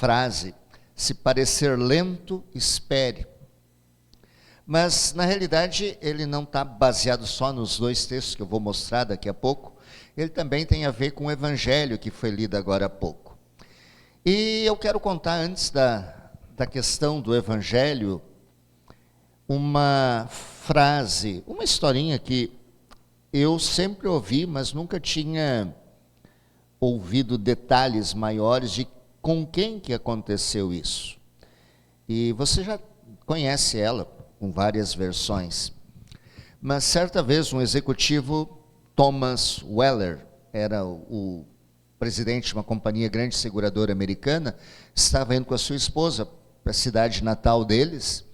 frase: se parecer lento, espere. Mas, na realidade, ele não está baseado só nos dois textos que eu vou mostrar daqui a pouco. Ele também tem a ver com o evangelho que foi lido agora há pouco. E eu quero contar, antes da questão do evangelho, uma frase, uma historinha que eu sempre ouvi, mas nunca tinha ouvido detalhes maiores de com quem que aconteceu isso. E você já conhece ela, com várias versões. Mas certa vez um executivo, Thomas Weller, era o presidente de uma companhia grande seguradora americana, estava indo com a sua esposa para a cidade natal deles,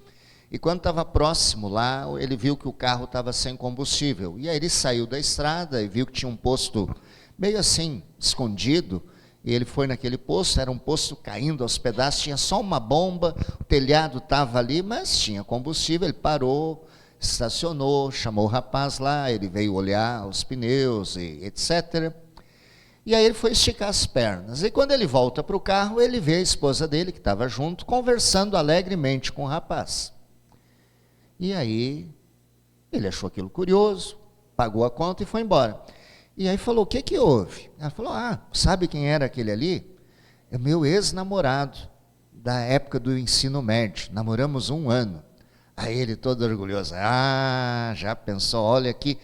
e quando estava próximo lá, ele viu que o carro estava sem combustível. E aí ele saiu da estrada e viu que tinha um posto meio assim, escondido, e ele foi naquele posto, era um posto caindo aos pedaços, tinha só uma bomba, o telhado estava ali, mas tinha combustível. Ele parou, estacionou, chamou o rapaz lá, ele veio olhar os pneus e etc. E aí ele foi esticar as pernas. E quando ele volta para o carro, ele vê a esposa dele, que estava junto, conversando alegremente com o rapaz. E aí ele achou aquilo curioso, pagou a conta e foi embora. E aí falou: o que que houve? Ela falou: sabe quem era aquele ali? É meu ex-namorado, da época do ensino médio, namoramos 1 ano. Aí ele todo orgulhoso: já pensou, olha que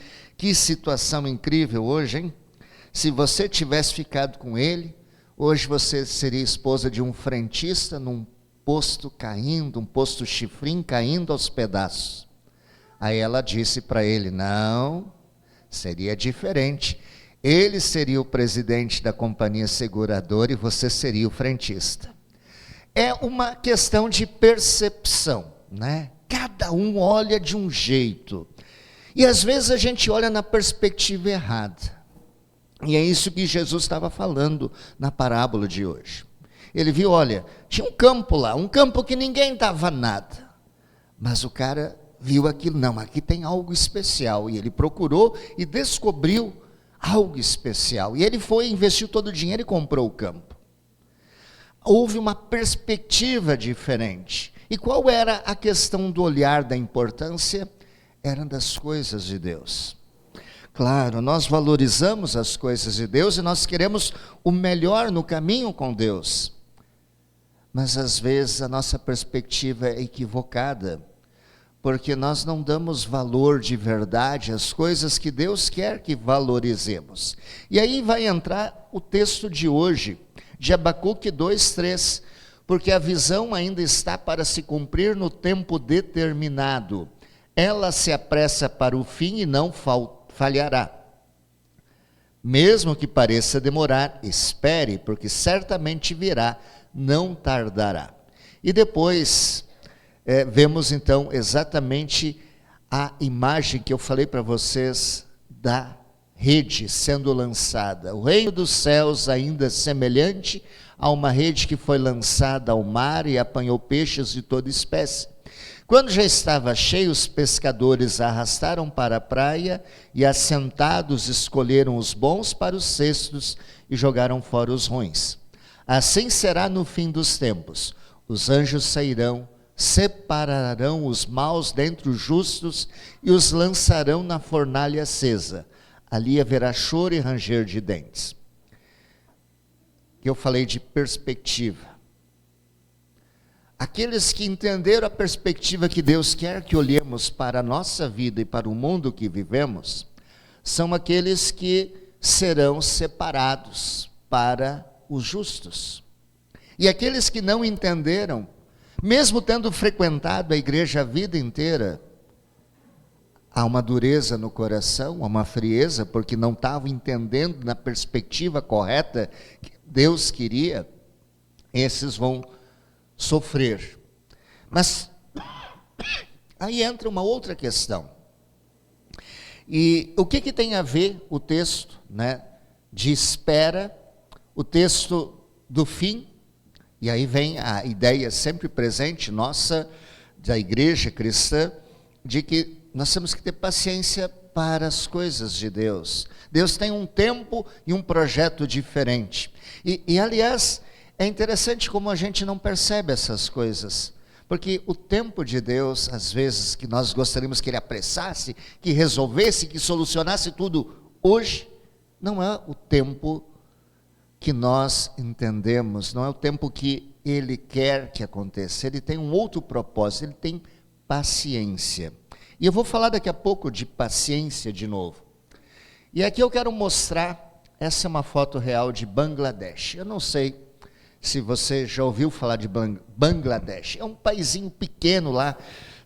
situação incrível hoje, hein? Se você tivesse ficado com ele, hoje você seria esposa de um frentista num posto caindo, um posto chifrim caindo aos pedaços. Aí ela disse para ele: não, seria diferente. Ele seria o presidente da companhia seguradora e você seria o frentista. É uma questão de percepção, né? Cada um olha de um jeito. E às vezes a gente olha na perspectiva errada. E é isso que Jesus estava falando na parábola de hoje. Ele viu, olha, tinha um campo lá, um campo que ninguém dava nada. Mas o cara viu aquilo, não, aqui tem algo especial. E ele procurou e descobriu algo especial. E ele foi, investiu todo o dinheiro e comprou o campo. Houve uma perspectiva diferente. E qual era a questão do olhar da importância? Era das coisas de Deus. Claro, nós valorizamos as coisas de Deus e nós queremos o melhor no caminho com Deus. Mas às vezes a nossa perspectiva é equivocada, porque nós não damos valor de verdade às coisas que Deus quer que valorizemos. E aí vai entrar o texto de hoje, de Abacuque 2:3, porque a visão ainda está para se cumprir no tempo determinado. Ela se apressa para o fim e não falhará. Mesmo que pareça demorar, espere, porque certamente virá, não tardará. E depois vemos então exatamente a imagem que eu falei para vocês da rede sendo lançada. O reino dos céus ainda é semelhante a uma rede que foi lançada ao mar e apanhou peixes de toda espécie. Quando já estava cheio, os pescadores a arrastaram para a praia e, assentados, escolheram os bons para os cestos e jogaram fora os ruins. Assim será no fim dos tempos. Os anjos sairão, separarão os maus dentre os justos e os lançarão na fornalha acesa. Ali haverá choro e ranger de dentes. Eu falei de perspectiva. Aqueles que entenderam a perspectiva que Deus quer que olhemos para a nossa vida e para o mundo que vivemos, são aqueles que serão separados para os justos. E aqueles que não entenderam, mesmo tendo frequentado a igreja a vida inteira, há uma dureza no coração, há uma frieza, porque não estavam entendendo na perspectiva correta que Deus queria, esses vão sofrer. Mas aí entra uma outra questão. E o que tem a ver o texto, né, de espera, o texto do fim, e aí vem a ideia sempre presente nossa, da igreja cristã, de que nós temos que ter paciência para as coisas de Deus. Deus tem um tempo e um projeto diferente. E aliás, É interessante como a gente não percebe essas coisas, porque o tempo de Deus, às vezes, que nós gostaríamos que Ele apressasse, que resolvesse, que solucionasse tudo hoje, não é o tempo que nós entendemos, não é o tempo que Ele quer que aconteça. Ele tem um outro propósito, Ele tem paciência. E eu vou falar daqui a pouco de paciência de novo. E aqui eu quero mostrar, essa é uma foto real de Bangladesh. Eu não sei se você já ouviu falar de Bangladesh. É um paizinho pequeno lá,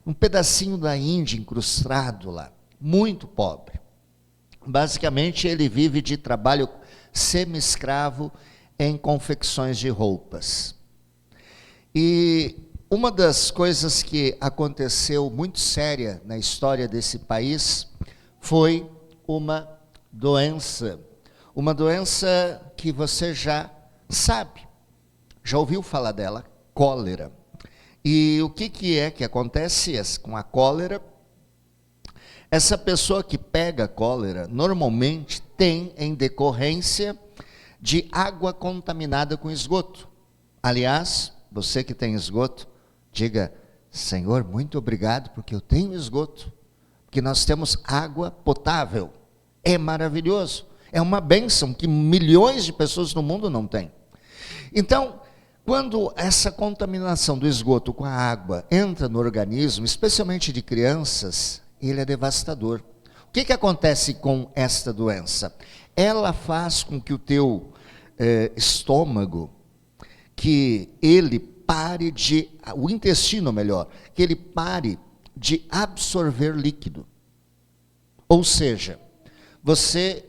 um pedacinho da Índia incrustado lá, muito pobre. Basicamente ele vive de trabalho semi-escravo em confecções de roupas. E uma das coisas que aconteceu muito séria na história desse país foi uma doença que você já sabe, já ouviu falar dela, cólera. E o que é que acontece com a cólera? Essa pessoa que pega cólera, normalmente tem em decorrência de água contaminada com esgoto. Aliás, você que tem esgoto, diga, Senhor, muito obrigado, porque eu tenho esgoto, porque nós temos água potável. É maravilhoso, é uma bênção que milhões de pessoas no mundo não têm. Então, quando essa contaminação do esgoto com a água entra no organismo, especialmente de crianças, ele é devastador. O que acontece com esta doença? Ela faz com que o teu estômago, que ele pare de, o intestino melhor, que ele pare de absorver líquido. Ou seja, você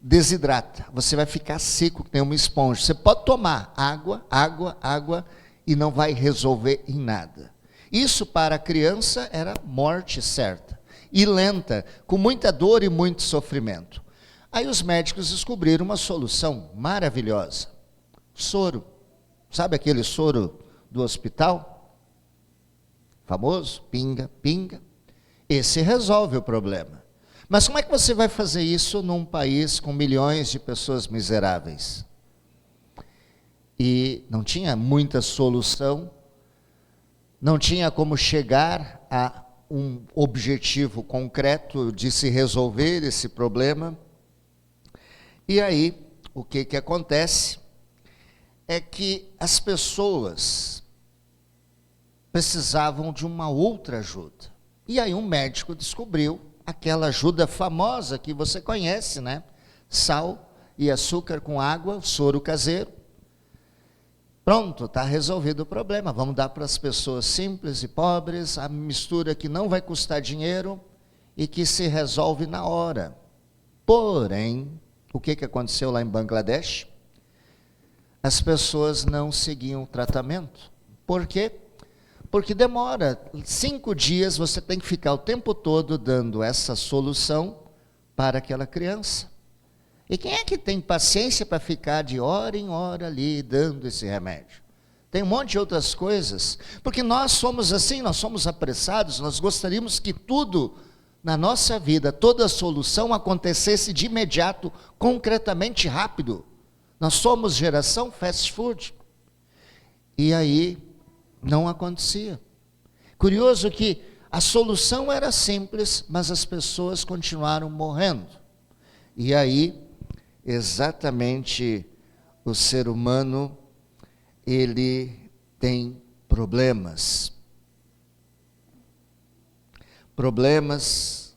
desidrata, você vai ficar seco, que nem uma esponja. Você pode tomar água e não vai resolver em nada. Isso para a criança era morte certa e lenta, com muita dor e muito sofrimento. Aí os médicos descobriram uma solução maravilhosa: soro. Sabe aquele soro do hospital? Famoso, pinga, pinga. Esse resolve o problema. Mas como é que você vai fazer isso num país com milhões de pessoas miseráveis? E não tinha muita solução, não tinha como chegar a um objetivo concreto de se resolver esse problema. E aí, o que acontece é que as pessoas precisavam de uma outra ajuda. E aí um médico descobriu aquela ajuda famosa que você conhece, né? Sal e açúcar com água, soro caseiro. Pronto, está resolvido o problema. Vamos dar para as pessoas simples e pobres a mistura que não vai custar dinheiro e que se resolve na hora. Porém, o que aconteceu lá em Bangladesh? As pessoas não seguiam o tratamento. Por quê? Porque demora 5 dias, você tem que ficar o tempo todo dando essa solução para aquela criança. E quem é que tem paciência para ficar de hora em hora ali dando esse remédio? Tem um monte de outras coisas, porque nós somos assim, nós somos apressados, nós gostaríamos que tudo na nossa vida, toda solução acontecesse de imediato, concretamente rápido. Nós somos geração fast food. E aí não acontecia. Curioso que a solução era simples, mas as pessoas continuaram morrendo. E aí, exatamente, o ser humano, ele tem problemas. Problemas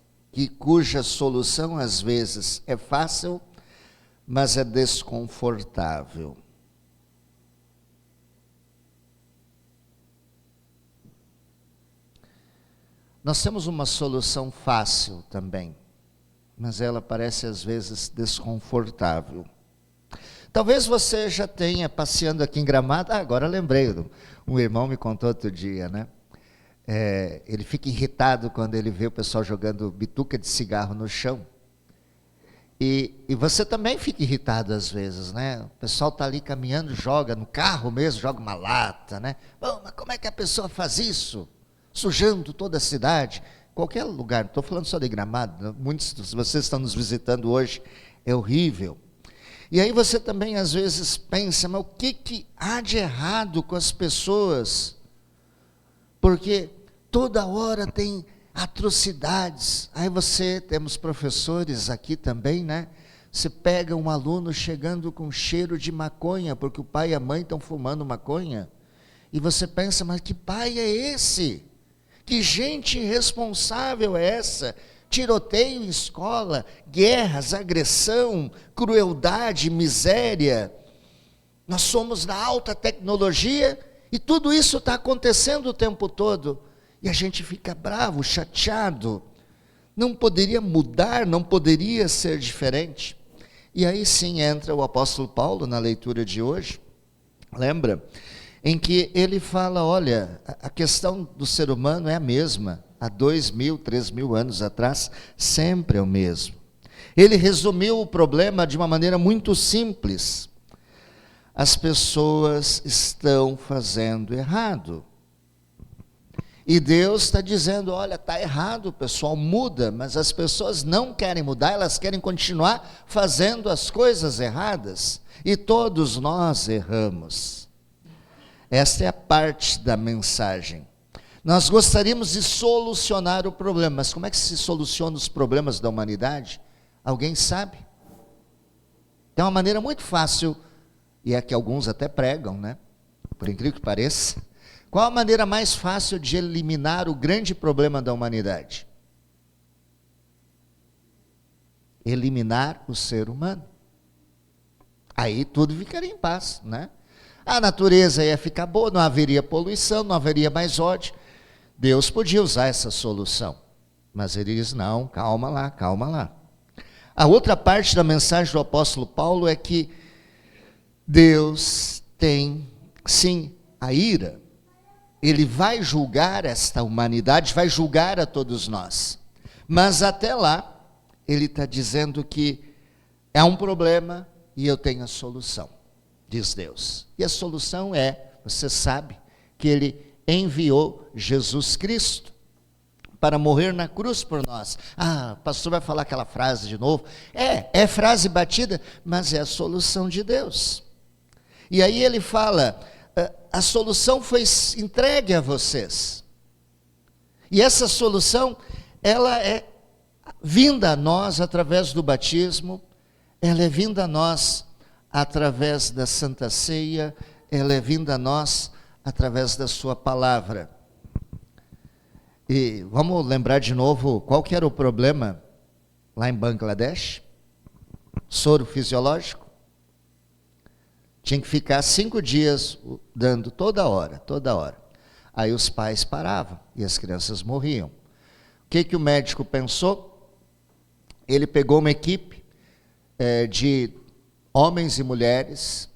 cuja solução, às vezes, é fácil, mas é desconfortável. Nós temos uma solução fácil também, mas ela parece às vezes desconfortável. Talvez você já tenha, passeando aqui em Gramado, agora lembrei, um irmão me contou outro dia, né? Ele fica irritado quando ele vê o pessoal jogando bituca de cigarro no chão. E você também fica irritado às vezes, né? O pessoal está ali caminhando, joga no carro mesmo, joga uma lata, né? Bom, mas como é que a pessoa faz isso? Sujando toda a cidade, qualquer lugar, não estou falando só de Gramado, muitos de vocês estão nos visitando hoje, é horrível. E aí você também às vezes pensa, mas o que há de errado com as pessoas? Porque toda hora tem atrocidades. Aí temos professores aqui também, né? Você pega um aluno chegando com cheiro de maconha, porque o pai e a mãe estão fumando maconha. E você pensa, mas que pai é esse? Que gente irresponsável é essa? Tiroteio em escola, guerras, agressão, crueldade, miséria. Nós somos da alta tecnologia e tudo isso está acontecendo o tempo todo. E a gente fica bravo, chateado. Não poderia mudar, não poderia ser diferente. E aí sim entra o apóstolo Paulo na leitura de hoje, lembra? Em que ele fala, olha, a questão do ser humano é a mesma. Há 2.000, 3.000 anos atrás, sempre é o mesmo. Ele resumiu o problema de uma maneira muito simples. As pessoas estão fazendo errado. E Deus está dizendo, olha, está errado, o pessoal muda, mas as pessoas não querem mudar, elas querem continuar fazendo as coisas erradas. E todos nós erramos. Esta é a parte da mensagem. Nós gostaríamos de solucionar o problema, mas como é que se soluciona os problemas da humanidade? Alguém sabe? Tem uma maneira muito fácil, e é que alguns até pregam, né? Por incrível que pareça. Qual a maneira mais fácil de eliminar o grande problema da humanidade? Eliminar o ser humano. Aí tudo ficaria em paz, né? A natureza ia ficar boa, não haveria poluição, não haveria mais ódio. Deus podia usar essa solução, mas ele diz, não, calma lá, calma lá. A outra parte da mensagem do apóstolo Paulo é que Deus tem, sim, a ira. Ele vai julgar esta humanidade, vai julgar a todos nós. Mas até lá, ele está dizendo que é um problema e eu tenho a solução, diz Deus. E a solução é, você sabe, que ele enviou Jesus Cristo para morrer na cruz por nós. Ah, o pastor vai falar aquela frase de novo. É frase batida, mas é a solução de Deus. E aí ele fala, a solução foi entregue a vocês. E essa solução, ela é vinda a nós através do batismo, ela é vinda a nós através da Santa Ceia, ela é vinda a nós através da sua palavra. E vamos lembrar de novo qual que era o problema lá em Bangladesh? Soro fisiológico. Tinha que ficar 5 dias dando toda hora. Aí os pais paravam e as crianças morriam. O que o médico pensou? Ele pegou uma equipe de homens e mulheres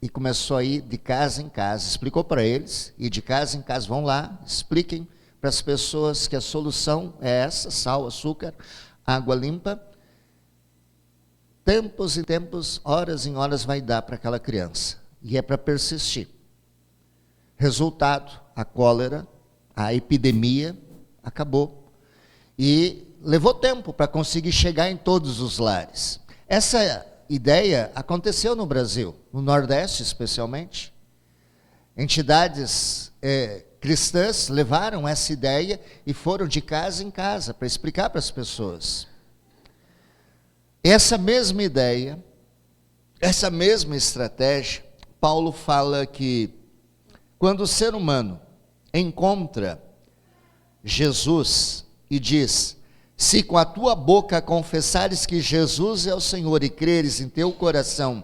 e começou a ir de casa em casa, explicou para eles, e de casa em casa, vão lá, expliquem para as pessoas que a solução é essa, sal, açúcar, água limpa, tempos e tempos, horas em horas vai dar para aquela criança, e é para persistir. Resultado, a cólera, a epidemia acabou, e levou tempo para conseguir chegar em todos os lares. Essa ideia aconteceu no Brasil, no Nordeste especialmente. Entidades cristãs levaram essa ideia e foram de casa em casa para explicar para as pessoas. Essa mesma ideia, essa mesma estratégia, Paulo fala que quando o ser humano encontra Jesus e diz: se com a tua boca confessares que Jesus é o Senhor e creres em teu coração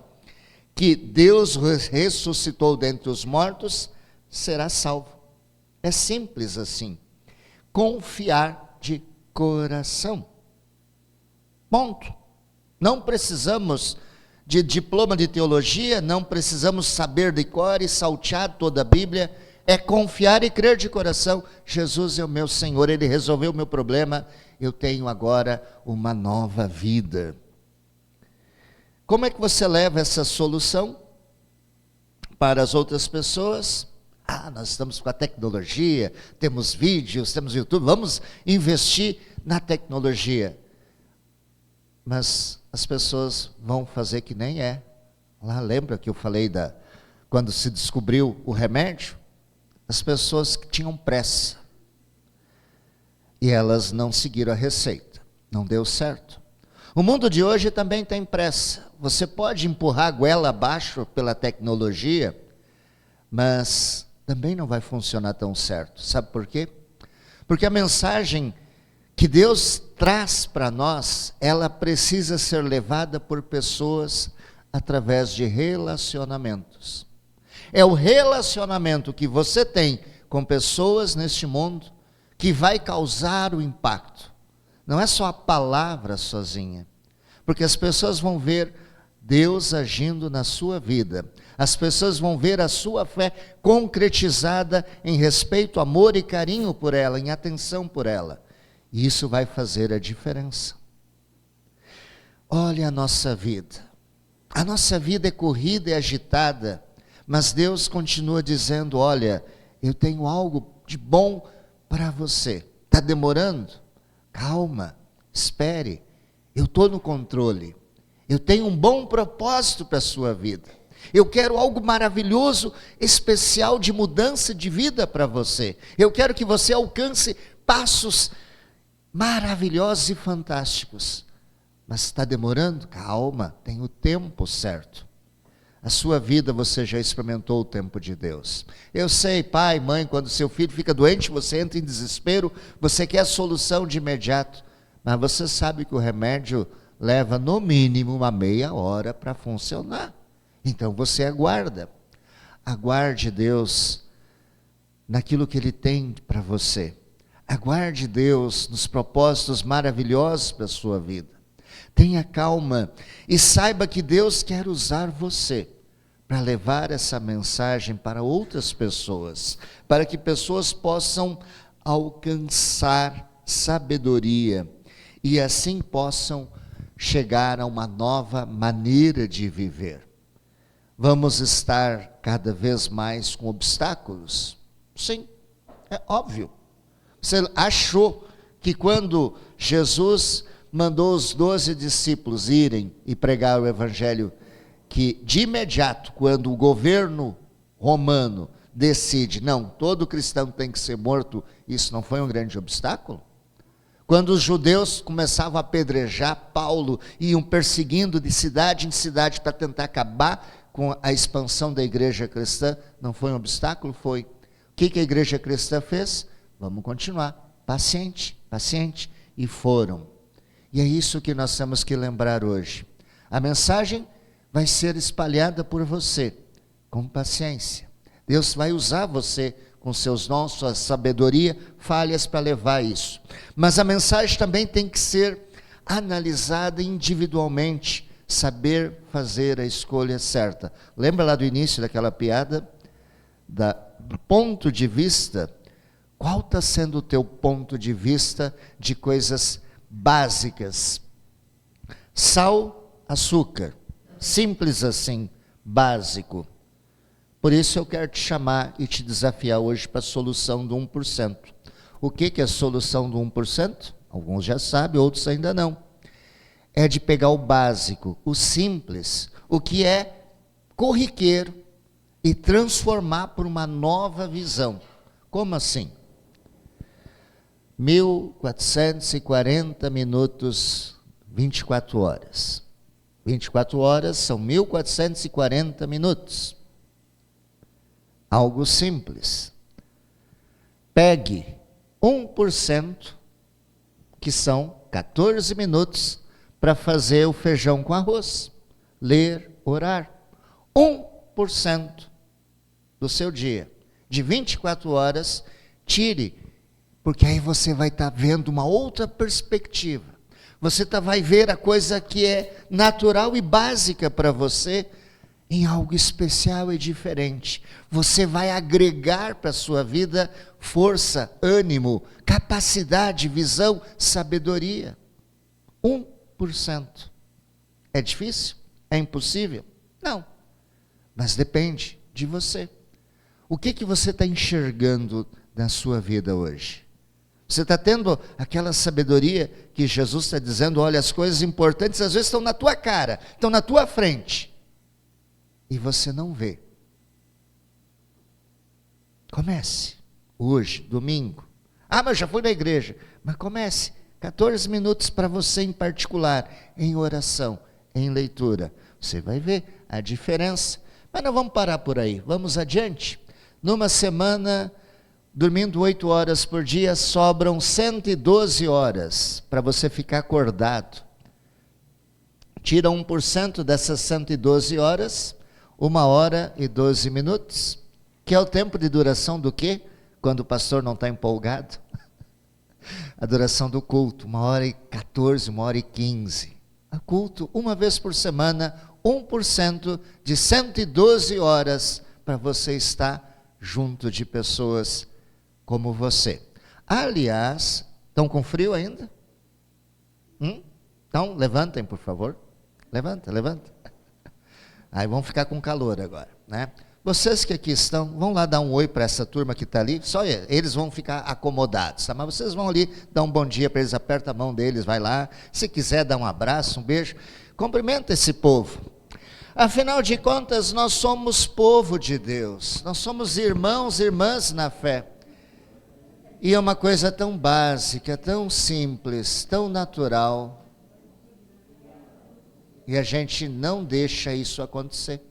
que Deus ressuscitou dentre os mortos, serás salvo. É simples assim. Confiar de coração. Ponto. Não precisamos de diploma de teologia, não precisamos saber de cor e saltear toda a Bíblia. É confiar e crer de coração. Jesus é o meu Senhor, Ele resolveu o meu problema. Eu tenho agora uma nova vida. Como é que você leva essa solução para as outras pessoas? Nós estamos com a tecnologia, temos vídeos, temos YouTube, vamos investir na tecnologia. mas as pessoas vão fazer que nem é. Lá, lembra que eu falei quando se descobriu o remédio? As pessoas que tinham pressa. E elas não seguiram a receita. Não deu certo. O mundo de hoje também tem pressa. Você pode empurrar a goela abaixo pela tecnologia, mas também não vai funcionar tão certo. Sabe por quê? Porque a mensagem que Deus traz para nós, ela precisa ser levada por pessoas através de relacionamentos. É o relacionamento que você tem com pessoas neste mundo que vai causar o impacto. Não é só a palavra sozinha, porque as pessoas vão ver Deus agindo na sua vida. As pessoas vão ver a sua fé concretizada em respeito, amor e carinho por ela, em atenção por ela. E isso vai fazer a diferença. Olha a nossa vida. A nossa vida é corrida e agitada, mas Deus continua dizendo, olha, eu tenho algo de bom para você. Está demorando? Calma, espere. Eu estou no controle. Eu tenho um bom propósito para a sua vida. Eu quero algo maravilhoso, especial de mudança de vida para você. Eu quero que você alcance passos maravilhosos e fantásticos. Mas está demorando? Calma, tem o tempo certo. A sua vida você já experimentou o tempo de Deus. Eu sei, pai, mãe, quando seu filho fica doente, você entra em desespero, você quer a solução de imediato. Mas você sabe que o remédio leva no mínimo uma meia hora para funcionar. Então você aguarda. Aguarde Deus naquilo que Ele tem para você. Aguarde Deus nos propósitos maravilhosos para a sua vida. Tenha calma e saiba que Deus quer usar você para levar essa mensagem para outras pessoas, para que pessoas possam alcançar sabedoria e assim possam chegar a uma nova maneira de viver. Vamos estar cada vez mais com obstáculos? Sim, é óbvio. Você achou que quando Jesus mandou os 12 discípulos irem e pregar o evangelho, que de imediato, quando o governo romano decide, não, todo cristão tem que ser morto, isso não foi um grande obstáculo? Quando os judeus começavam a apedrejar Paulo, iam perseguindo de cidade em cidade para tentar acabar com a expansão da igreja cristã, não foi um obstáculo? Foi. O que a igreja cristã fez? Vamos continuar, paciente, paciente, e foram. E é isso que nós temos que lembrar hoje. A mensagem vai ser espalhada por você, com paciência. Deus vai usar você com seus dons, sua sabedoria, falhas para levar isso. Mas a mensagem também tem que ser analisada individualmente, saber fazer a escolha certa. Lembra lá do início daquela piada? Do ponto de vista, qual está sendo o teu ponto de vista de coisas básicas? Sal, açúcar, simples assim, básico. Por isso eu quero te chamar e te desafiar hoje para a solução do 1%. O que é a solução do 1%? Alguns já sabem, outros ainda não. É de pegar o básico, o simples, o que é corriqueiro e transformar por uma nova visão. Como assim? 1440 minutos, 24 horas. 24 horas são 1440 minutos. Algo simples. Pegue 1%, que são 14 minutos, para fazer o feijão com arroz. Ler, orar. 1% do seu dia. De 24 horas, tire, porque aí você vai estar vendo uma outra perspectiva. Você vai ver a coisa que é natural e básica para você em algo especial e diferente. Você vai agregar para a sua vida força, ânimo, capacidade, visão, sabedoria. 1%. É difícil? É impossível? Não. Mas depende de você. O que você está enxergando na sua vida hoje? Você está tendo aquela sabedoria que Jesus está dizendo, olha, as coisas importantes às vezes estão na tua cara, estão na tua frente, e você não vê. Comece, hoje, domingo. Ah, mas já fui na igreja. Mas comece, 14 minutos para você em particular, em oração, em leitura. Você vai ver a diferença. Mas não vamos parar por aí, vamos adiante. Numa semana, dormindo 8 horas por dia, sobram 112 horas para você ficar acordado. Tira 1% dessas 112 horas, 1h12, que é o tempo de duração do quê? Quando o pastor não está empolgado. A duração do culto, 1h14, 1h15. O culto, uma vez por semana, 1% de 112 horas para você estar junto de pessoas como você. Aliás, estão com frio ainda? Então, levantem, por favor. Levanta. Aí vão ficar com calor agora, né? Vocês que aqui estão, vão lá dar um oi para essa turma que está ali, só eles vão ficar acomodados, tá? Mas vocês vão ali dar um bom dia para eles, aperta a mão deles, vai lá, se quiser dar um abraço, um beijo, cumprimenta esse povo. Afinal de contas, nós somos povo de Deus, nós somos irmãos e irmãs na fé, e é uma coisa tão básica, tão simples, tão natural, e a gente não deixa isso acontecer.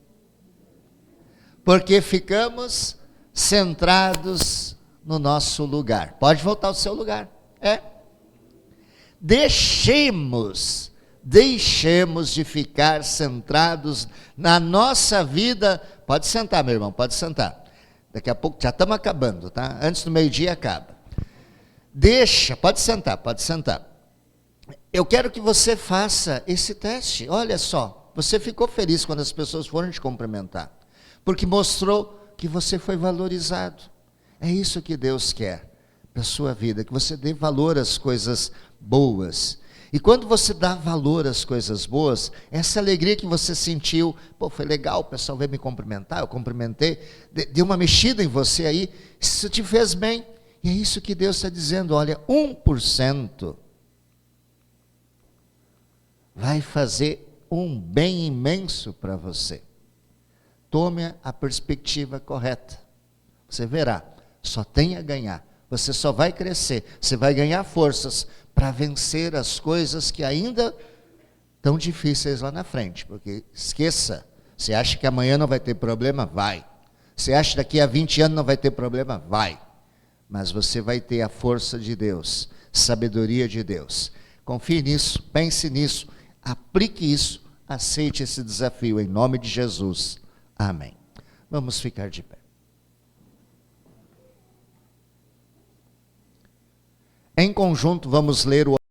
Porque ficamos centrados no nosso lugar. Pode voltar ao seu lugar. Deixemos de ficar centrados na nossa vida. Pode sentar, meu irmão, pode sentar. Daqui a pouco, já estamos acabando, tá? Antes do meio-dia acaba. Pode sentar. Eu quero que você faça esse teste. Olha só, você ficou feliz quando as pessoas foram te cumprimentar. Porque mostrou que você foi valorizado. É isso que Deus quer para a sua vida, que você dê valor às coisas boas. E quando você dá valor às coisas boas, essa alegria que você sentiu, foi legal, o pessoal veio me cumprimentar, eu cumprimentei, deu uma mexida em você aí, isso te fez bem. E é isso que Deus está dizendo, olha, 1% vai fazer um bem imenso para você. Tome a perspectiva correta. Você verá, só tem a ganhar. Você só vai crescer, você vai ganhar forças para vencer as coisas que ainda estão difíceis lá na frente. Porque, esqueça, você acha que amanhã não vai ter problema? Vai. Você acha que daqui a 20 anos não vai ter problema? Vai. Mas você vai ter a força de Deus, sabedoria de Deus. Confie nisso, pense nisso, aplique isso, aceite esse desafio em nome de Jesus. Amém. Vamos ficar de pé. Em conjunto, vamos ler o